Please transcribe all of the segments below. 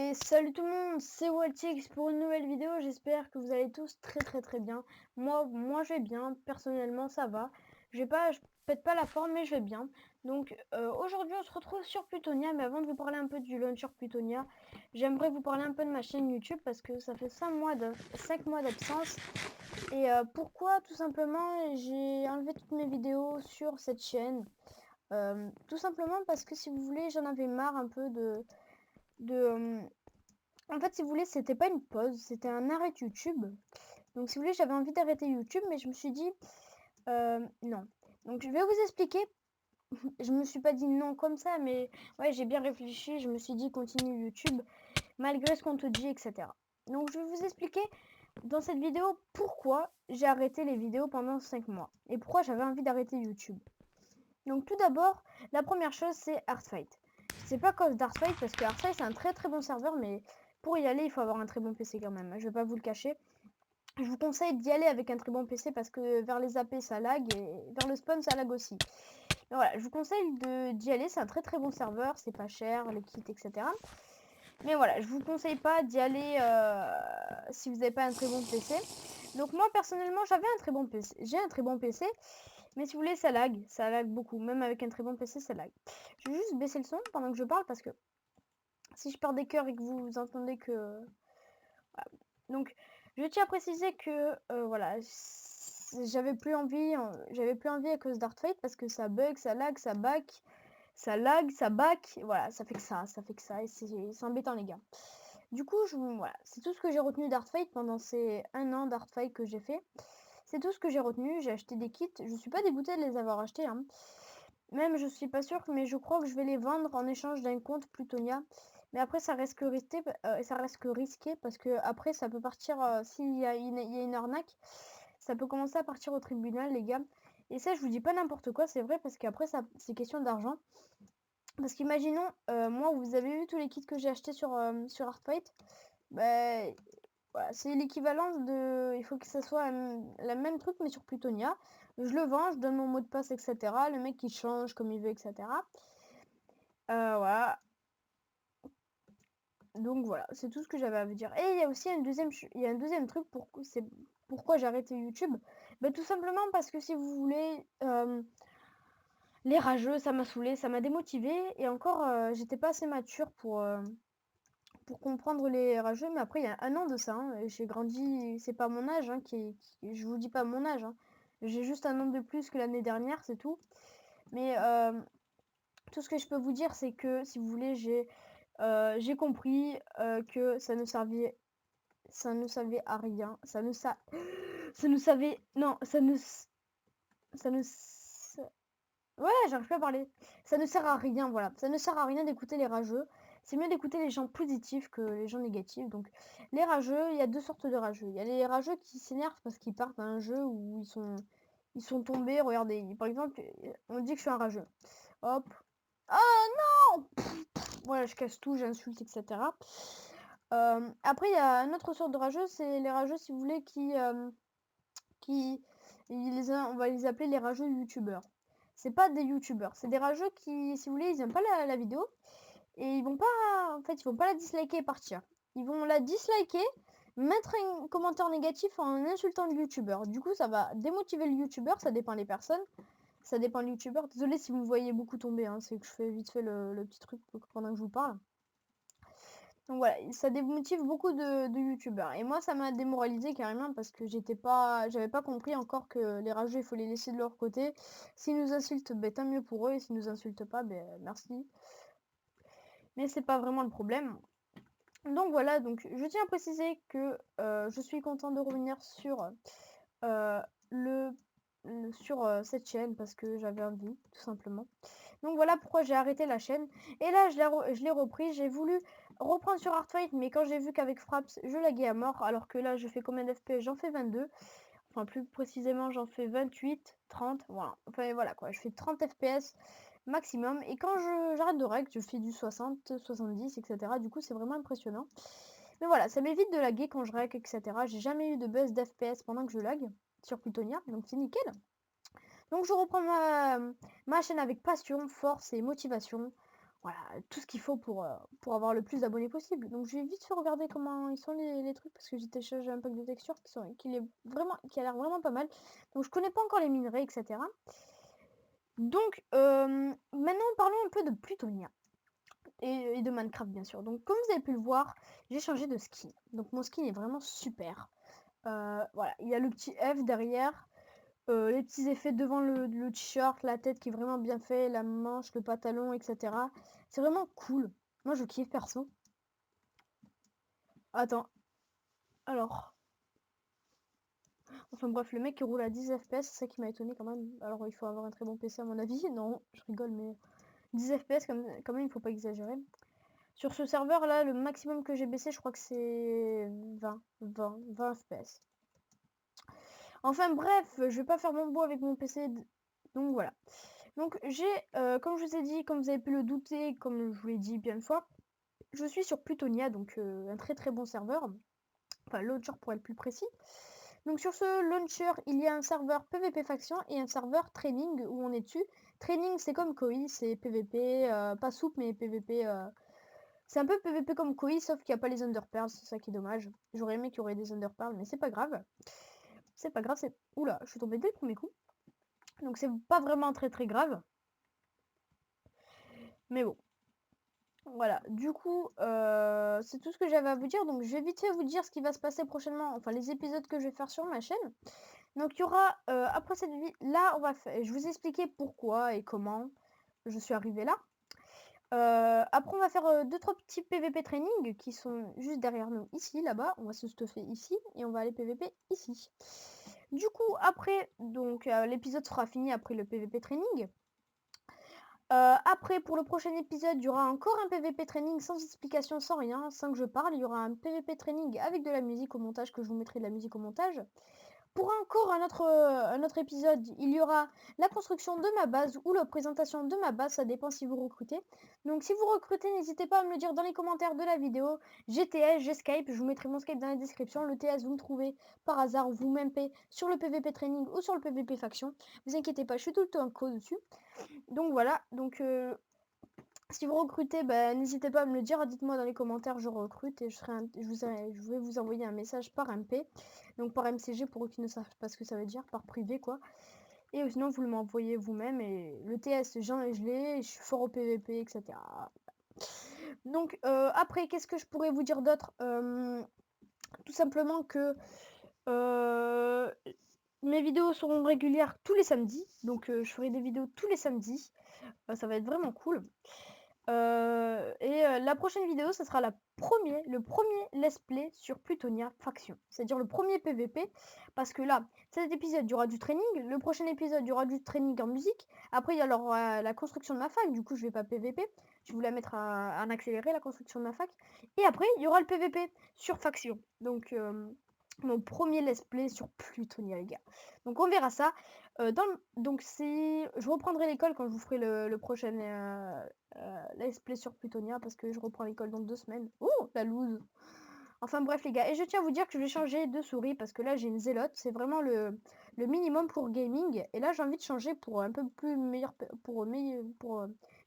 Et salut tout le monde, c'est Waltix pour une nouvelle vidéo. J'espère que vous allez tous très bien. Moi je vais bien, personnellement ça va. Je pète pas la forme, mais je vais bien. Donc aujourd'hui on se retrouve sur Plutonia, mais avant de vous parler un peu du launcher Plutonia, j'aimerais vous parler un peu de ma chaîne YouTube parce que ça fait 5 mois d'absence. Et pourquoi? Tout simplement, j'ai enlevé toutes mes vidéos sur cette chaîne. Tout simplement parce que si vous voulez, j'en avais marre un peu de en fait, si vous voulez, c'était pas une pause, c'était un arrêt YouTube. Donc, si vous voulez, j'avais envie d'arrêter YouTube, mais je me suis dit non. Donc, je vais vous expliquer. Je me suis pas dit non comme ça, mais ouais, j'ai bien réfléchi. Je me suis dit continue YouTube, malgré ce qu'on te dit, etc. Donc, je vais vous expliquer dans cette vidéo pourquoi j'ai arrêté les vidéos pendant 5 mois et pourquoi j'avais envie d'arrêter YouTube. Donc, tout d'abord, la première chose, c'est Hearthfight. C'est pas cause d'Hearthfight parce que Hearthfight c'est un très bon serveur, mais pour y aller, il faut avoir un très bon PC quand même. Je vais pas vous le cacher. Je vous conseille d'y aller avec un très bon PC parce que vers les AP ça lag et vers le spawn ça lag aussi. Mais voilà, je vous conseille d'y aller, c'est un très bon serveur, c'est pas cher, les kits, etc. Mais voilà, je vous conseille pas d'y aller si vous n'avez pas un très bon PC. Donc moi personnellement j'avais un très bon PC, j'ai un très bon PC, mais si vous voulez ça lag beaucoup, même avec un très bon PC ça lag. Je vais juste baisser le son pendant que je parle parce que si je perds des cœurs et que vous entendez que... Voilà. Donc je tiens à préciser que voilà, j'avais plus envie à cause d'Hearthfight parce que ça bug, ça lag, ça back, ça lag, ça back, voilà, ça fait que ça et c'est embêtant les gars. Du coup, voilà, c'est tout ce que j'ai retenu d'Hearthfight pendant ces 1 an d'Hearthfight que j'ai fait. C'est tout ce que j'ai retenu, j'ai acheté des kits, je suis pas dégoûtée de les avoir achetés, hein. Même je suis pas sûre, mais je crois que je vais les vendre en échange d'un compte Plutonia. Mais après ça reste que risqué parce que après ça peut partir s'il y a une arnaque, ça peut commencer à partir au tribunal les gars. Et ça je vous dis pas n'importe quoi, c'est vrai parce qu'après ça c'est question d'argent. Parce qu'imaginons moi vous avez vu tous les kits que j'ai achetés sur Hearthfight, bah, voilà, c'est l'équivalence de... Il faut que ça soit la même truc, mais sur Plutonia. Je le vends, je donne mon mot de passe, etc. Le mec, il change comme il veut, etc. Voilà. Donc voilà, c'est tout ce que j'avais à vous dire. Et il y a aussi un deuxième truc, c'est pourquoi j'ai arrêté YouTube. Bah, tout simplement parce que si vous voulez... les rageux, ça m'a saoulé, ça m'a démotivé. Et encore, j'étais pas assez mature pour comprendre les rageux, mais après il y a 1 an de ça, hein, j'ai grandi, c'est pas mon âge, hein, je vous dis pas mon âge, hein. J'ai juste 1 an de plus que l'année dernière, c'est tout. Mais tout ce que je peux vous dire, c'est que si vous voulez, j'ai compris que ça ne servait à rien, ça ne savait, non, ça ne, ouais, j'arrive plus à parler. Ça ne sert à rien, voilà. Ça ne sert à rien d'écouter les rageux. C'est mieux d'écouter les gens positifs que les gens négatifs. Donc, les rageux, il y a 2 sortes de rageux. Il y a les rageux qui s'énervent parce qu'ils partent à un jeu où ils sont tombés. Regardez, par exemple, on dit que je suis un rageux. Hop. Ah non! Voilà, je casse tout, j'insulte, etc. Après, il y a une autre sorte de rageux, c'est les rageux, si vous voulez, qui on va les appeler les rageux youtubeurs. C'est pas des youtubeurs, c'est des rageux qui, si vous voulez, ils aiment pas la vidéo et ils vont pas, en fait, ils vont pas la disliker et partir. Ils vont la disliker, mettre un commentaire négatif en insultant le youtubeur. Du coup, ça va démotiver le youtubeur, ça dépend des personnes, ça dépend du youtubeur. Désolé si vous me voyez beaucoup tomber, hein, c'est que je fais vite fait le petit truc pendant que je vous parle. Donc voilà, ça démotive beaucoup de youtubeurs. Et moi, ça m'a démoralisé carrément parce que j'avais pas compris encore que les rageux, il faut les laisser de leur côté. S'ils nous insultent, ben, tant mieux pour eux. Et s'ils nous insultent pas, ben, merci. Mais c'est pas vraiment le problème. Donc voilà, donc je tiens à préciser que je suis content de revenir sur euh, sur cette chaîne parce que j'avais envie, tout simplement. Donc voilà pourquoi j'ai arrêté la chaîne. Et là, je l'ai repris. J'ai voulu reprendre sur Hearthfight, mais quand j'ai vu qu'avec Fraps, je laguais à mort, alors que là, je fais combien d'FP? J'en fais 22. Enfin, plus précisément, j'en fais 28, 30. Voilà. Enfin, voilà quoi. Je fais 30 FPS maximum. Et quand j'arrête de règle, je fais du 60, 70, etc. Du coup, c'est vraiment impressionnant. Mais voilà, ça m'évite de laguer quand je règle, etc. J'ai jamais eu de buzz d'FPS pendant que je lag sur Plutonia, donc c'est nickel. Donc je reprends ma chaîne avec passion, force et motivation. Voilà, tout ce qu'il faut pour avoir le plus d'abonnés possible. Donc je vais vite fait regarder comment ils sont les trucs parce que j'ai téléchargé un pack de textures qui a l'air vraiment pas mal. Donc je connais pas encore les minerais, etc. Donc maintenant parlons un peu de Plutonia et de Minecraft bien sûr. Donc comme vous avez pu le voir, j'ai changé de skin. Donc mon skin est vraiment super. Voilà, il y a le petit F derrière. Les petits effets devant le t-shirt, la tête qui est vraiment bien fait, la manche, le pantalon, etc. C'est vraiment cool. Moi, je kiffe perso. Attends. Alors. Enfin bref, le mec qui roule à 10 FPS, c'est ça qui m'a étonné quand même. Alors, il faut avoir un très bon PC à mon avis. Non, je rigole, mais 10 FPS, quand même, il faut pas exagérer. Sur ce serveur là, le maximum que j'ai baissé, je crois que c'est 20 FPS. Enfin bref, je vais pas faire mon beau avec mon PC. Donc voilà. Donc comme je vous ai dit, comme vous avez pu le douter, comme je vous l'ai dit bien de fois, je suis sur Plutonia, donc un très très bon serveur. Enfin, launcher pour être plus précis. Donc sur ce launcher, il y a un serveur PVP faction et un serveur training où on est dessus. Training, c'est comme Koi, c'est PVP, pas souple, mais PVP. C'est un peu PVP comme Koi, sauf qu'il n'y a pas les Underpearls, c'est ça qui est dommage. J'aurais aimé qu'il y aurait des Underpearls, mais c'est pas grave. C'est pas grave, c'est... Oula, je suis tombée dès le premier coup. Donc c'est pas vraiment très très grave. Mais bon. Voilà, du coup, c'est tout ce que j'avais à vous dire. Donc je vais vite fait vous dire ce qui va se passer prochainement, enfin les épisodes que je vais faire sur ma chaîne. Donc il y aura, après cette vidéo, là je vous ai expliqué pourquoi et comment je suis arrivée là. Après on va faire 2-3 petits PVP training qui sont juste derrière nous ici, là-bas. On va se stuffer ici et on va aller PVP ici. Du coup, après, donc l'épisode sera fini après le PVP training. Après, pour le prochain épisode, il y aura encore un PVP training sans explication, sans rien, sans que je parle. Il y aura un PVP training avec de la musique au montage, que je vous mettrai de la musique au montage. Pour encore un autre épisode, il y aura la construction de ma base ou la présentation de ma base, ça dépend si vous recrutez. Donc si vous recrutez, n'hésitez pas à me le dire dans les commentaires de la vidéo. J'ai TS, j'ai Skype, je vous mettrai mon Skype dans la description. Le TS, vous me trouvez par hasard, vous m'aimez sur le PVP training ou sur le PVP faction. Vous inquiétez pas, je suis tout le temps en code dessus. Donc voilà, donc si vous recrutez, n'hésitez pas à me le dire, dites-moi dans les commentaires, je recrute et je vais vous envoyer un message par MP, donc par MCG pour eux qui ne savent pas ce que ça veut dire, par privé quoi. Et sinon vous m'envoyez vous-même et le TS, je l'ai, je suis fort au PVP, etc. Donc après, qu'est-ce que je pourrais vous dire d'autre? Tout simplement que mes vidéos seront régulières tous les samedis, donc je ferai des vidéos tous les samedis, ça va être vraiment cool. La prochaine vidéo, ça sera le premier let's play sur Plutonia Faction. C'est-à-dire le premier PVP. Parce que là, cet épisode, il y aura du training. Le prochain épisode, il y aura du training en musique. Après, il y aura la construction de ma fac. Du coup, je vais pas PVP. Je vais vous la mettre en accéléré, la construction de ma fac. Et après, il y aura le PVP sur Faction. Donc, mon premier let's play sur Plutonia, les gars. Donc, on verra ça. Donc, je reprendrai l'école quand je vous ferai le prochain let's play sur Plutonia parce que je reprends l'école dans 2 semaines. Oh, la loose. Enfin bref les gars, et je tiens à vous dire que je vais changer de souris parce que là j'ai une zélote, c'est vraiment le minimum pour gaming. Et là j'ai envie de changer pour un peu plus meilleur, pour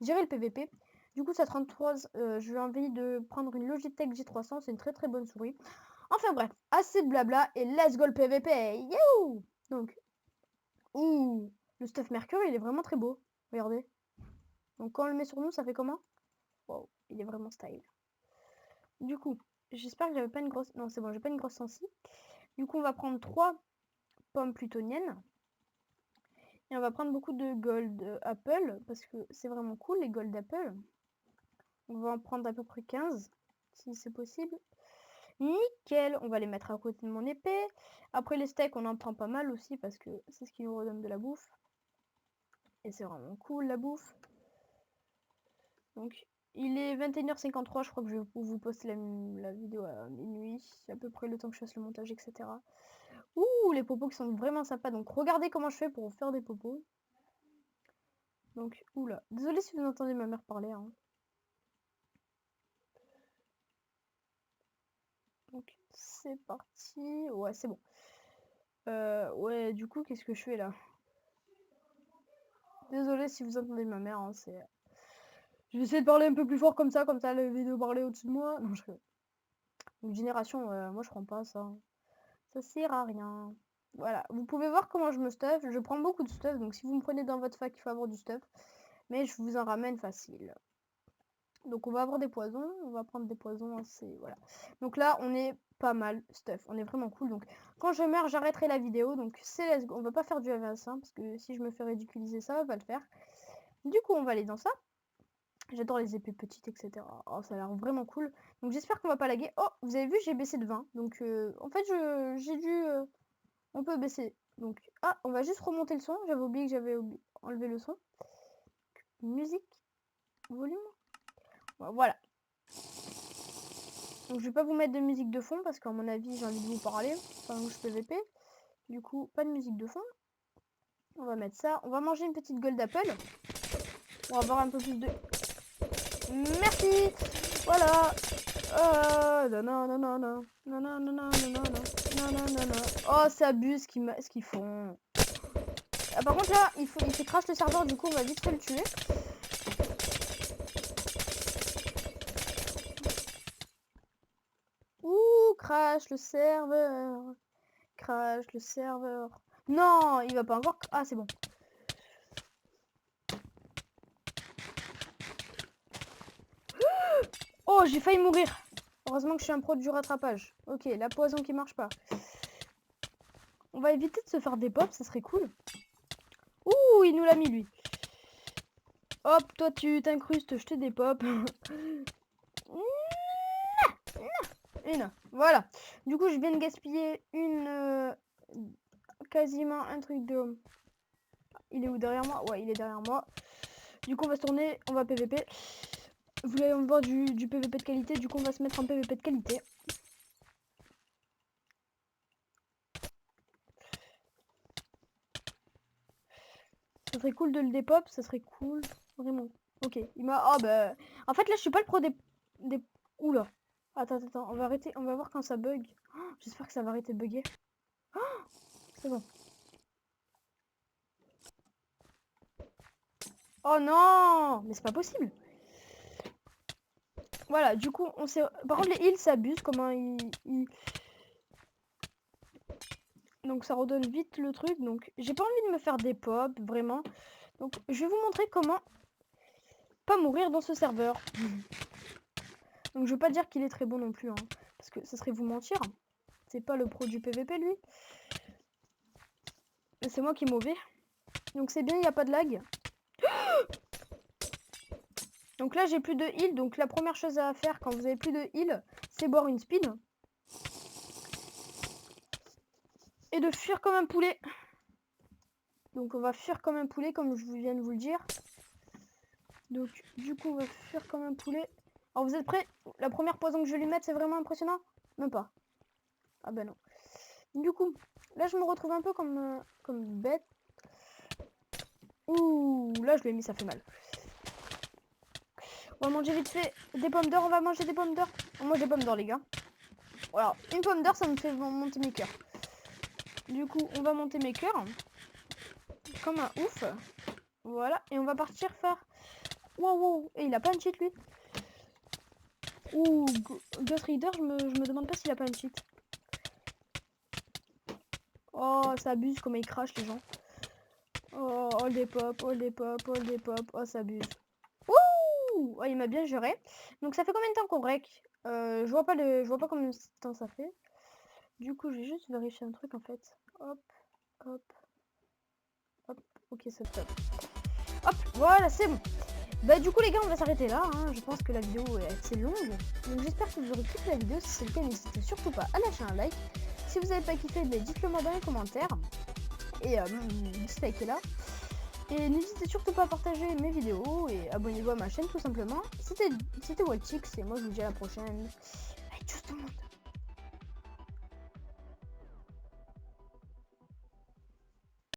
gérer le PVP. Du coup ça 33, j'ai envie de prendre une Logitech G300, c'est une très très bonne souris. Enfin bref, assez de blabla et let's go le PVP. Youhou. Donc, ouh, le stuff Mercury il est vraiment très beau, regardez. Donc quand on le met sur nous, ça fait comment? Wow, il est vraiment style. Du coup, j'espère que j'avais pas une grosse... Non, c'est bon, j'ai pas une grosse sensi. Du coup, on va prendre 3 pommes plutoniennes. Et on va prendre beaucoup de gold apple, parce que c'est vraiment cool, les gold apple. On va en prendre à peu près 15, si c'est possible. Nickel, on va les mettre à côté de mon épée. Après les steaks, on en prend pas mal aussi, parce que c'est ce qui nous redonne de la bouffe. Et c'est vraiment cool, la bouffe. Donc, il est 21h53, je crois que je vais vous poster la vidéo à minuit. C'est à peu près le temps que je fasse le montage, etc. Ouh, les popos qui sont vraiment sympas. Donc, regardez comment je fais pour faire des popos. Donc, oula. Désolée si vous entendez ma mère parler. Hein. Donc, c'est parti. Ouais, c'est bon. Ouais, du coup, qu'est-ce que je fais là? Désolée si vous entendez ma mère. Hein, Je vais essayer de parler un peu plus fort comme ça la vidéo parler au-dessus de moi. Non, Une génération, moi je prends pas ça. Ça sert à rien. Voilà, vous pouvez voir comment je me stuff. Je prends beaucoup de stuff, donc si vous me prenez dans votre fac, il faut avoir du stuff. Mais je vous en ramène facile. Donc on va avoir des poisons, on va prendre des poisons assez... Voilà. Donc là, on est pas mal stuff, on est vraiment cool. Donc quand je meurs, j'arrêterai la vidéo. Donc c'est let's go. On va pas faire du AVS, hein, parce que si je me fais ridiculiser, ça va pas le faire. Du coup, on va aller dans ça. J'adore les épées petites, etc. Oh, ça a l'air vraiment cool. Donc j'espère qu'on va pas laguer. Oh, vous avez vu, j'ai baissé de 20. Donc en fait, j'ai dû... on peut baisser. Donc, ah, on va juste remonter le son. J'avais oublié que j'avais enlevé le son. Musique. Volume. Voilà. Donc je vais pas vous mettre de musique de fond parce qu'à mon avis j'ai envie de vous parler. Enfin, je PVP. Du coup, pas de musique de fond. On va mettre ça. On va manger une petite gold apple. On va avoir un peu plus de... Merci. Voilà. Oh, c'est abuse ce qu'ils font. Ah, par contre là, il fait crash le serveur, du coup on va vite fait le tuer. Ouh, crash le serveur. Crash le serveur. Non, il va pas encore... Ah, c'est bon. Oh, j'ai failli mourir. Heureusement que je suis un pro du rattrapage. Ok, la poison qui marche pas. On va éviter de se faire des pops, ça serait cool. Ouh, il nous l'a mis, lui. Hop, toi, tu t'incrustes, je te des pops. Une. Voilà. Du coup, je viens de gaspiller une... quasiment un truc de... Il est où derrière moi? Ouais, il est derrière moi. Du coup, on va se tourner, on va PVP. Vous voulez voir du PVP de qualité, du coup, on va se mettre en PVP de qualité. Ça serait cool de le dépop, ça serait cool. Vraiment. Ok, il m'a... Oh bah... En fait, là, je suis pas le pro des... Oula. Attends, on va arrêter, on va voir quand ça bug. Oh, j'espère que ça va arrêter de bugger. Oh, c'est bon. Oh non! Mais c'est pas possible. Voilà, du coup, on s'est... Par contre, les heals, ça abuse. Comment Donc, ça redonne vite le truc. Donc, j'ai pas envie de me faire des pop, vraiment. Donc, je vais vous montrer comment pas mourir dans ce serveur. Donc, je veux pas dire qu'il est très bon non plus, hein, parce que ça serait vous mentir. C'est pas le pro du PVP, lui. C'est moi qui est mauvais. Donc, c'est bien, il n'y a pas de lag. Donc là, j'ai plus de heal. Donc, la première chose à faire quand vous avez plus de heal, c'est boire une spin. Et de fuir comme un poulet. Donc, on va fuir comme un poulet, comme je viens de vous le dire. Donc, du coup, on va fuir comme un poulet. Alors, vous êtes prêts? La première poison que je vais lui mettre, c'est vraiment impressionnant? Même pas. Ah ben non. Du coup, là, je me retrouve un peu comme bête. Ouh, là, je lui ai mis, ça fait mal. On va manger vite fait des pommes d'or. On va manger des pommes d'or. On mange des pommes d'or, les gars. Voilà, une pomme d'or, ça me fait monter mes cœurs. Du coup, on va monter mes cœurs. Comme un ouf. Voilà, et on va partir faire... Wow, et il a pas un cheat, lui. Ouh, Ghost Rider, je me demande pas s'il a pas un cheat. Oh, ça abuse comment il crache, les gens. Oh, all des pop, all des pop, all des pop. Oh, ça abuse. Ouh, oh, il m'a bien géré. Donc, ça fait combien de temps qu'on rec? Je vois pas combien de temps ça fait. Du coup, je vais juste vérifier un truc, en fait. Hop, hop, hop. Ok, c'est top. Hop, voilà, c'est bon. Bah du coup les gars, on va s'arrêter là, hein. Je pense que la vidéo est assez longue. Donc j'espère que vous aurez kiffé la vidéo. Si c'est le cas, n'hésitez surtout pas à lâcher un like. Si vous n'avez pas kiffé, dites-le moi dans les commentaires. Et dislikez-la. Et n'hésitez surtout pas à partager mes vidéos et abonnez-vous à ma chaîne tout simplement. C'était Waltix et moi je vous dis à la prochaine. Allez, tchuss tout le monde.